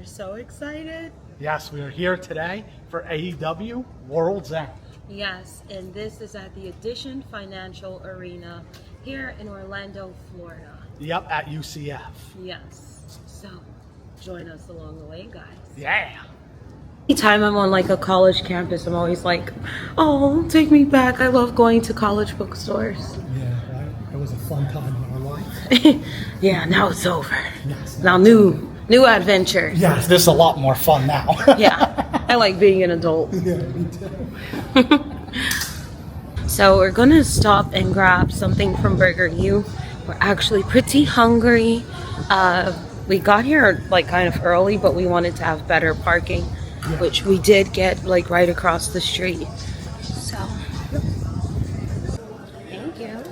so excited. Yes, we are here today for AEW Worlds End. Yes, and this is at the Addition Financial Arena here in Orlando, Florida. Yep, at UCF. Yes, so join us along the way, guys. Yeah. Anytime I'm on like a college campus, I'm always like, oh, take me back. I love going to college bookstores. Yeah, right. It was a fun time in our life. Yeah, now it's over. Yes. Now new adventure. Yes, this is a lot more fun now. Yeah, I like being an adult. Yeah, me too. So we're gonna stop and grab something from Burger U. We're actually pretty hungry. We got here like kind of early, but we wanted to have better parking, which we did get like right across the street. So, thank you.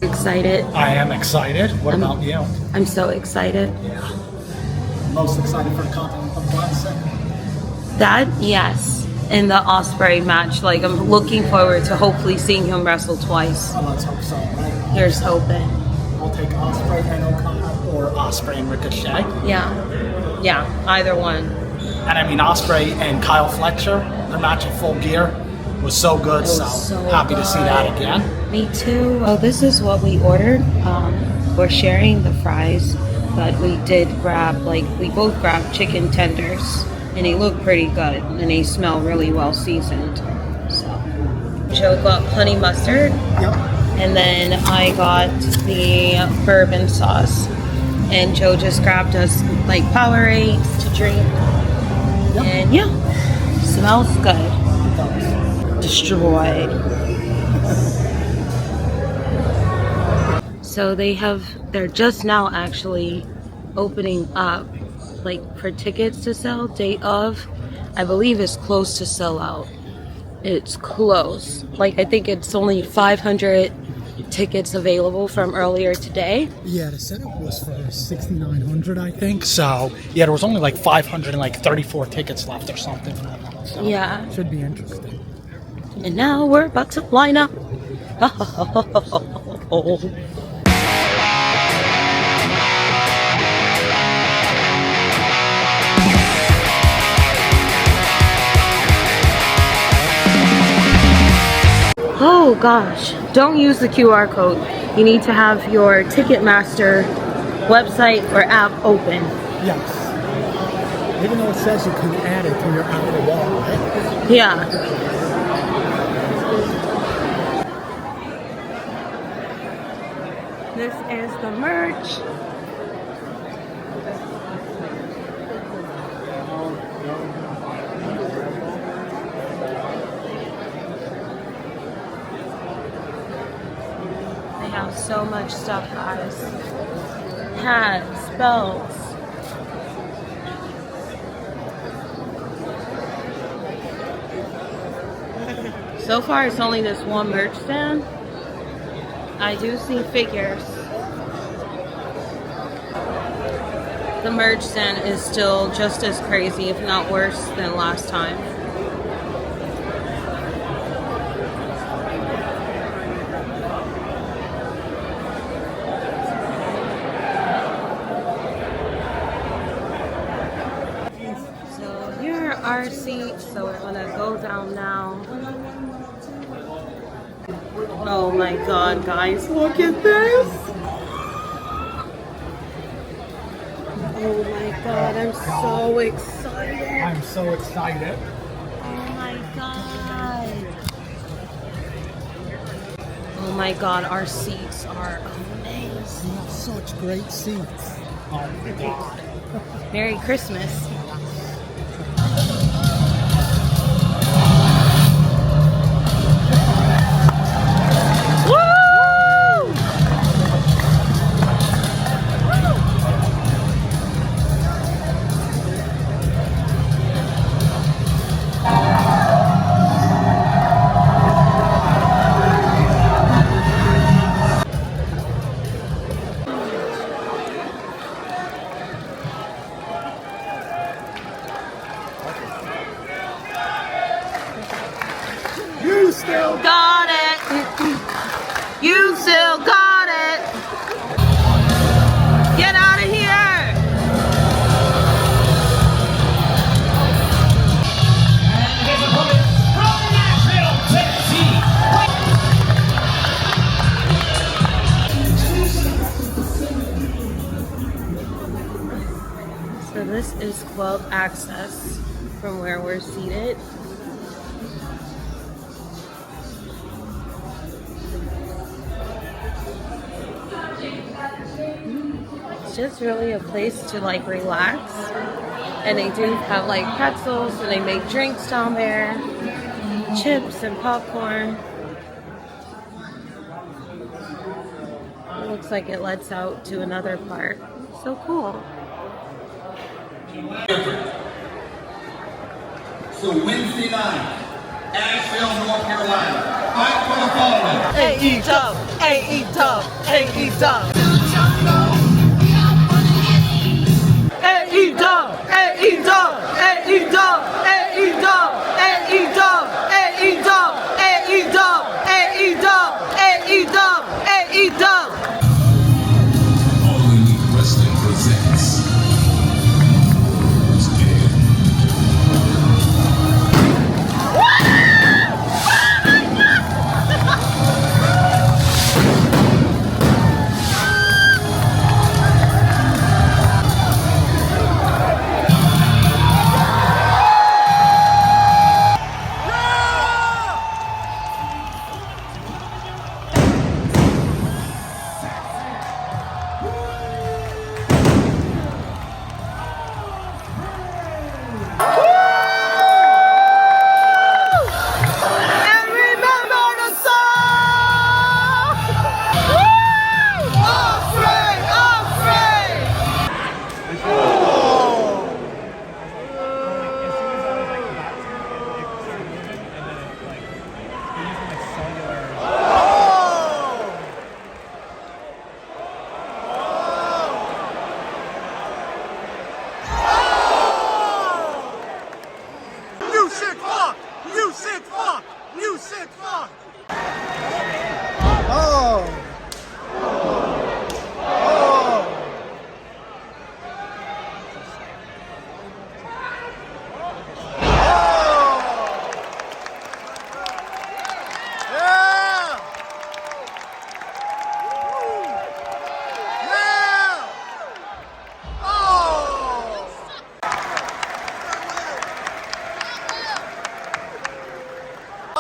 Excited. I am excited. What about you? I'm so excited. Yeah. Most excited for Continental Classic. That, yes. In the Ospreay match, like I'm looking forward to hopefully seeing him wrestle twice. Oh, let's hope so, right? Here's hoping. I'll take Ospreay and Okada. Or Ospreay and Ricochet. Yeah, either one. And I mean, Ospreay and Kyle Fletcher, their match in Full Gear was so good. was So so happy to see that good. again. Me too. Well, this is what we ordered. We're sharing the fries, but we did grab, we both grabbed chicken tenders, and they look pretty good, and they smell really well seasoned. So, Joe got honey mustard, Yep. and then I got the bourbon sauce, and Joe just grabbed us like Powerades to drink, Yep. and yeah, smells good. Destroyed. So they're just now actually opening up like for tickets to sell. Date of, I believe is close to sell out. It's close. Like I think it's only 500 tickets available from earlier today. Yeah, the setup was for 6,900, I think. So, yeah, there was only like 534 tickets left or something. So. Yeah. Should be interesting. And now we're about to line up. Oh gosh, don't use the QR code. You need to have your Ticketmaster website or app open. Yes. Even though it says you can add it to your Apple wall, right? Yeah. This is the merch. They have so much stuff, guys. Hats, belts. So far, it's only this one merch stand. I do see figures. The merch stand is still just as crazy, if not worse, than last time. So here are our seats, so we're gonna go down now. Oh my god, guys, look at this! Oh my god, I'm so excited! I'm so excited. Oh my god! Oh my god, our seats are amazing. We have such great seats. Oh my god. Merry Christmas. still got it. You still got it. Get out of here. So this is 12 access from where we're seated. It's just really a place to like relax. And they do have like pretzels and they make drinks down there, chips and popcorn. It looks like it lets out to another part. So cool. So Wednesday night, Asheville, North Carolina. Fight for the following. AEW, AEW, AEW. AEW, AEW, AEW, AEW, AEW, AEW, AEW, AEW. All Elite Wrestling presents.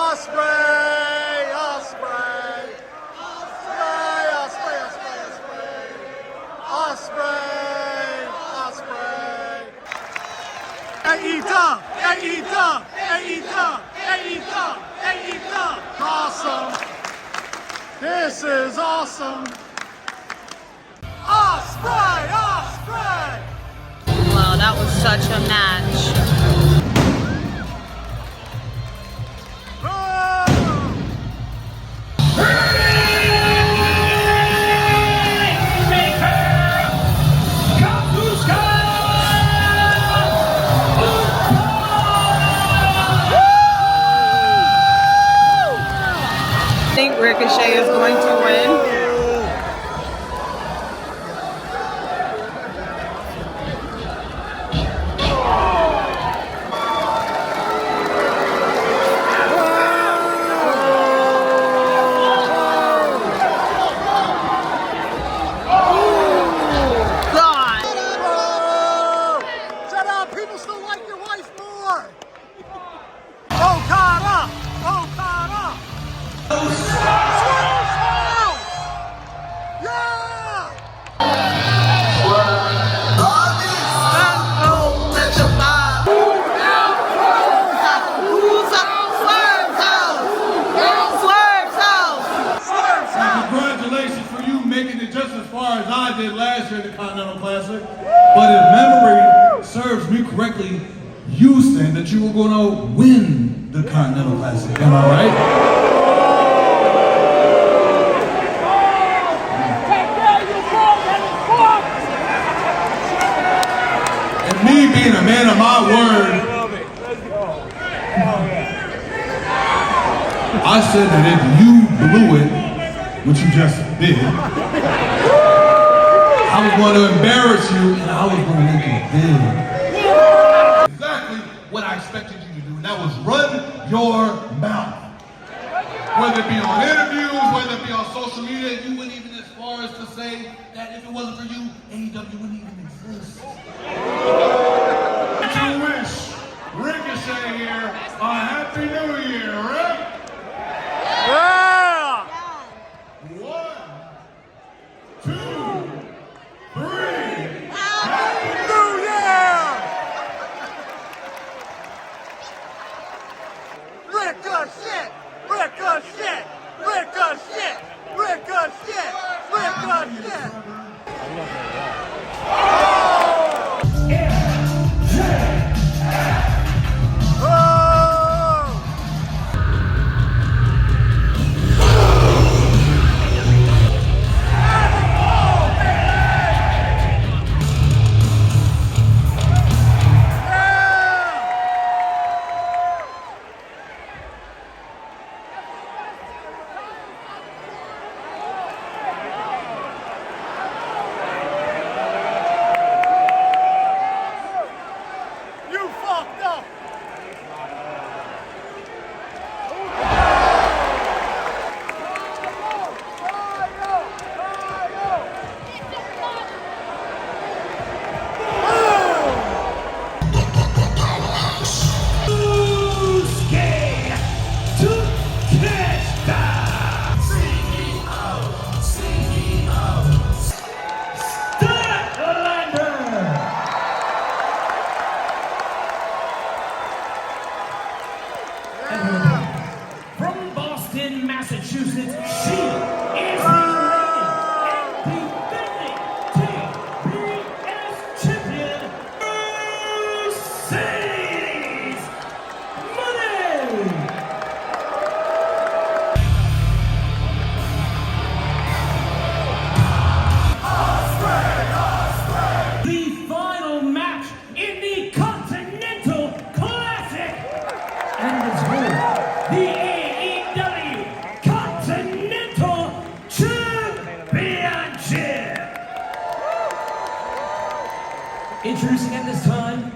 Ospreay! Ospreay! Ospreay! Ospreay! Ospreay! Ospreay! AEW! AEW! AEW! AEW! AEW! Awesome! This is awesome! Ospreay! Ospreay! Wow, that was such a match. I think Ricochet is going to win. As I did last year at the Continental Classic, but if memory serves me correctly, you said that you were going to win the Continental Classic. Am I right? And me being a man of my word, I said that if you blew it, which you just did, I was going to embarrass you and I was going to make it big. Exactly what I expected you to do, and that was run your mouth. Whether it be on interviews, whether it be on social media, you went even as far as to say that if it wasn't for you, AEW wouldn't even exist. To wish Ricochet here a Happy New Year, right? Yeah! 1, 2, 3. Happy New Year! Ricochet! Ricochet! Ricochet! Ricochet! Ricochet! You fucked up! From Boston, Massachusetts, she is the reigning and defending TBS champion, Mercedes Money. The final match in the Continental Classic, and it's the AEW Continental Championship. Introducing at this time,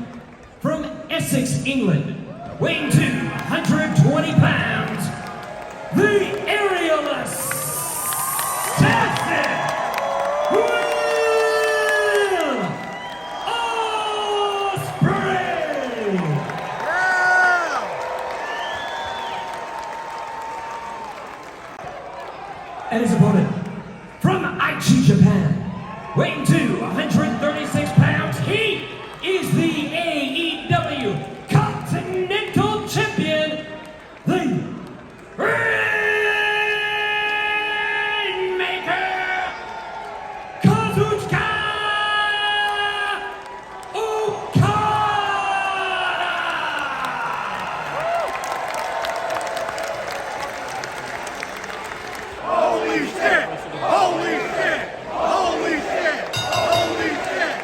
from Essex, England, weighing 220 pounds, the aerial assassin, Will Ospreay. And his opponent, from Aichi, Japan, weighing 136 pounds, he is the AEW Continental Champion, the Rainmaker, Kazuchika Okada. Holy shit! Holy shit! Holy shit! Holy shit!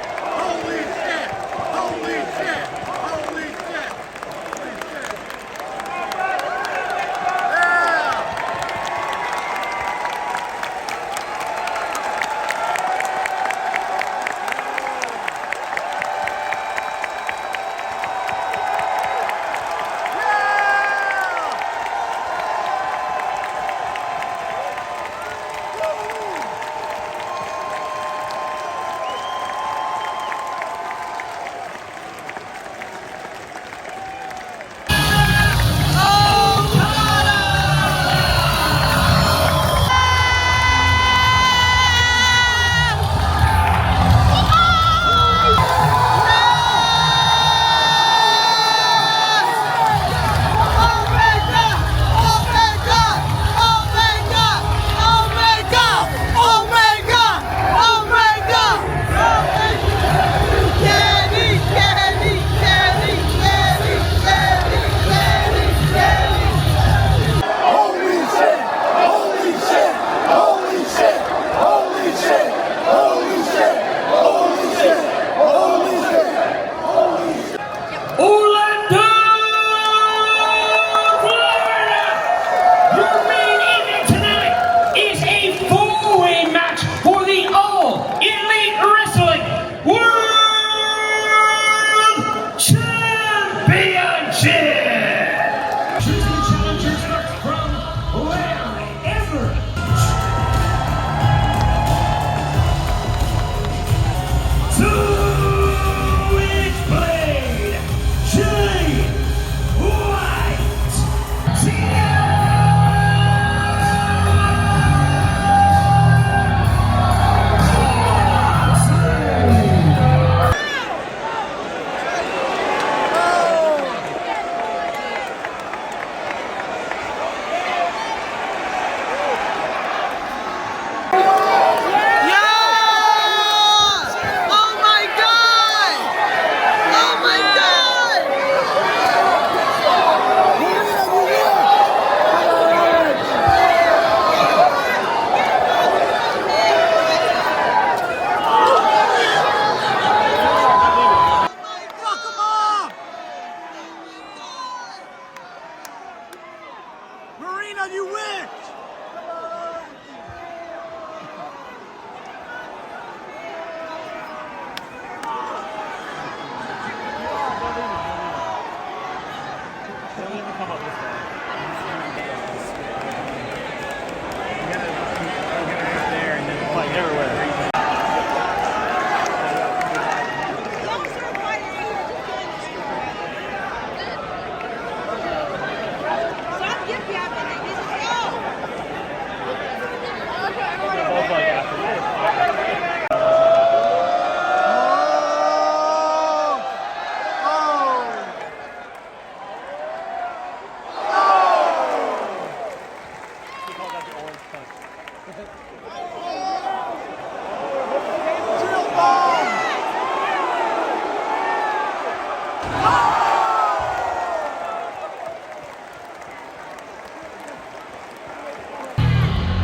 Marina, you win!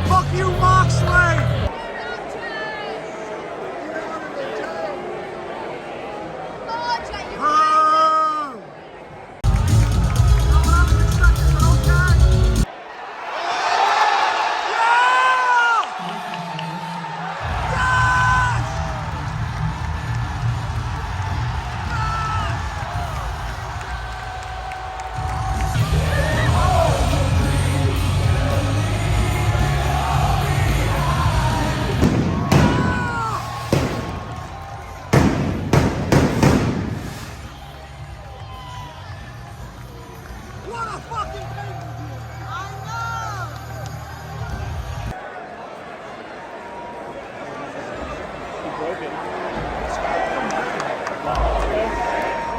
Fuck you, Moxley! What a fucking pay-per-view! I know!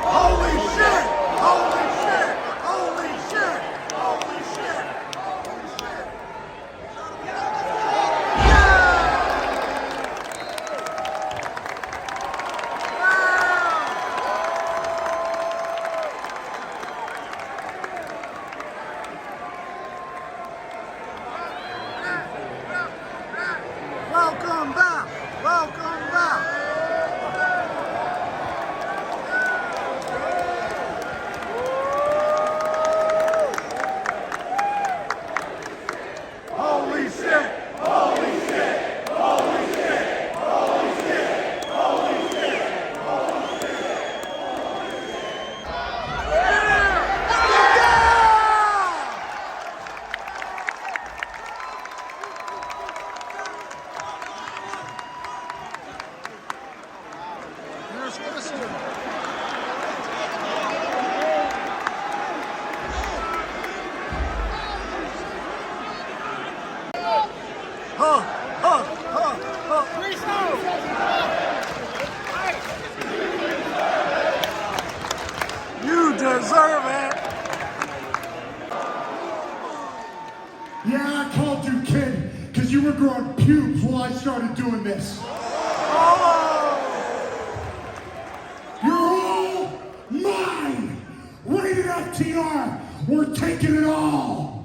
Holy shit! Holy shit! Holy shit! Holy shit! Holy shit! Welcome back! Welcome back! Holy shit! Holy shit! Holy shit! Holy shit! Holy shit! Holy shit! Here's Cassidy. You deserve it. Yeah, I called you kid because you were growing pubes while I started doing this. You're all mine. Rated FTR. We're taking it all.